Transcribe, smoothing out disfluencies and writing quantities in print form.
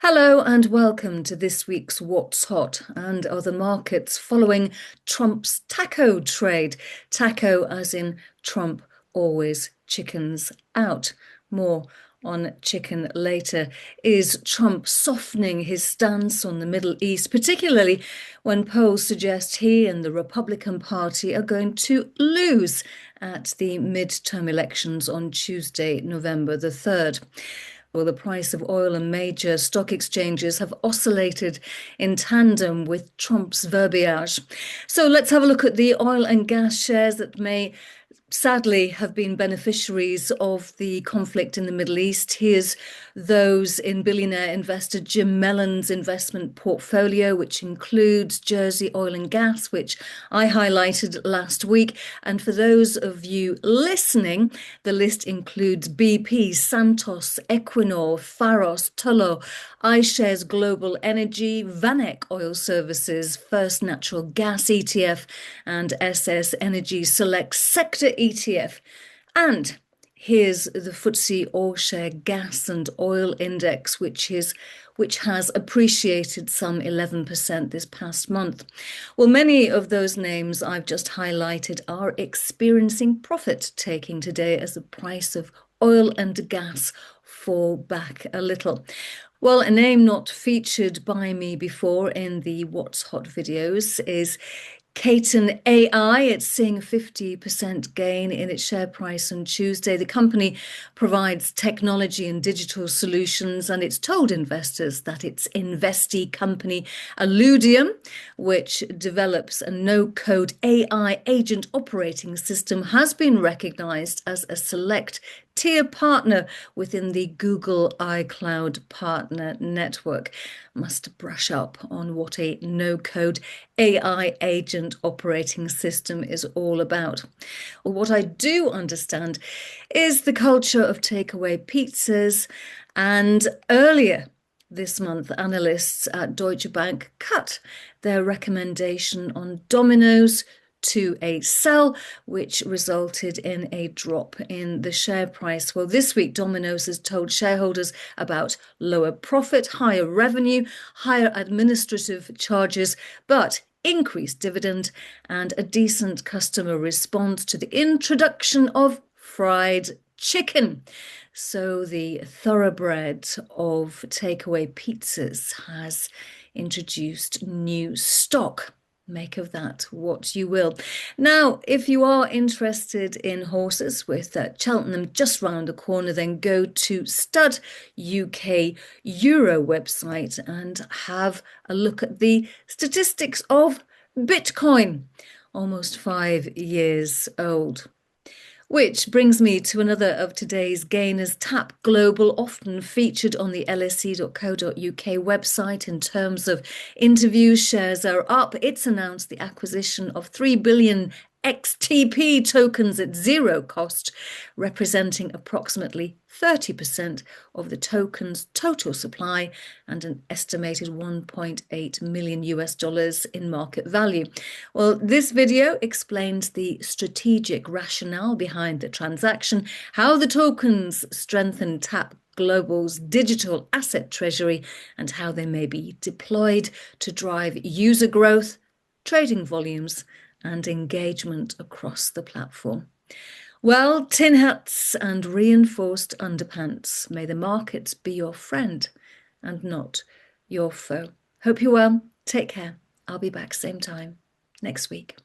Hello and welcome to this week's What's Hot and Other Markets following Trump's taco trade. Taco as in Trump always chickens out. More on chicken later. Is Trump softening his stance on the Middle East, particularly when polls suggest he and the Republican Party are going to lose at the midterm elections on Tuesday, November the 3rd? Well, the price of oil and major stock exchanges have oscillated in tandem with Trump's verbiage. So let's have a look at the oil and gas shares that may sadly have been beneficiaries of the conflict in the Middle East. Here's those in billionaire investor Jim Mellon's investment portfolio, which includes Jersey Oil and Gas, which I highlighted last week. And for those of you listening, the list includes BP, Santos, Equinor, Pharos, Tullow, iShares Global Energy, VanEckOilServices, First Natural Gas ETF, and SS Energy Select Sector ETF. And here's the FTSE All Share Gas and Oil Index, which has appreciated some 11% this past month. Well, many of those names I've just highlighted are experiencing profit taking today as the price of oil and gas fall back a little. Well, a name not featured by me before in the What's Hot videos is Catenai. It's seeing a 50% gain in its share price on Tuesday. The company provides technology and digital solutions, and it's told investors that its investee company, Alludium, which develops a no-code AI agent operating system, has been recognized as a select tier partner within the Google iCloud partner network. Must brush up on what a no-code AI agent operating system is all about. Well, what I do understand is the culture of takeaway pizzas, and earlier this month, analysts at Deutsche Bank cut their recommendation on Domino's to a sell, which resulted in a drop in the share price. Well, this week, Domino's has told shareholders about lower profit, higher revenue, higher administrative charges, but increased dividend and a decent customer response to the introduction of fried chicken. So the thoroughbred of takeaway pizzas has introduced new stock. Make of that what you will. Now, if you are interested in horses with Cheltenham just round the corner, then go to Stud UK Euro website and have a look at the statistics of Bitcoin, almost 5 years old. Which brings me to another of today's gainers. Tap Global, often featured on the lse.co.uk website in terms of interviews. Shares are up. It's announced the acquisition of 3 billion XTP tokens at zero cost, representing approximately 30% of the token's total supply and an estimated $1.8 million in market value. Well, this video explains the strategic rationale behind the transaction, how the tokens strengthen Tap Global's digital asset treasury, and how they may be deployed to drive user growth, trading volumes, and engagement across the platform. Well, tin hats and reinforced underpants. May the markets be your friend and not your foe. Hope you're well. Take care. I'll be back same time next week.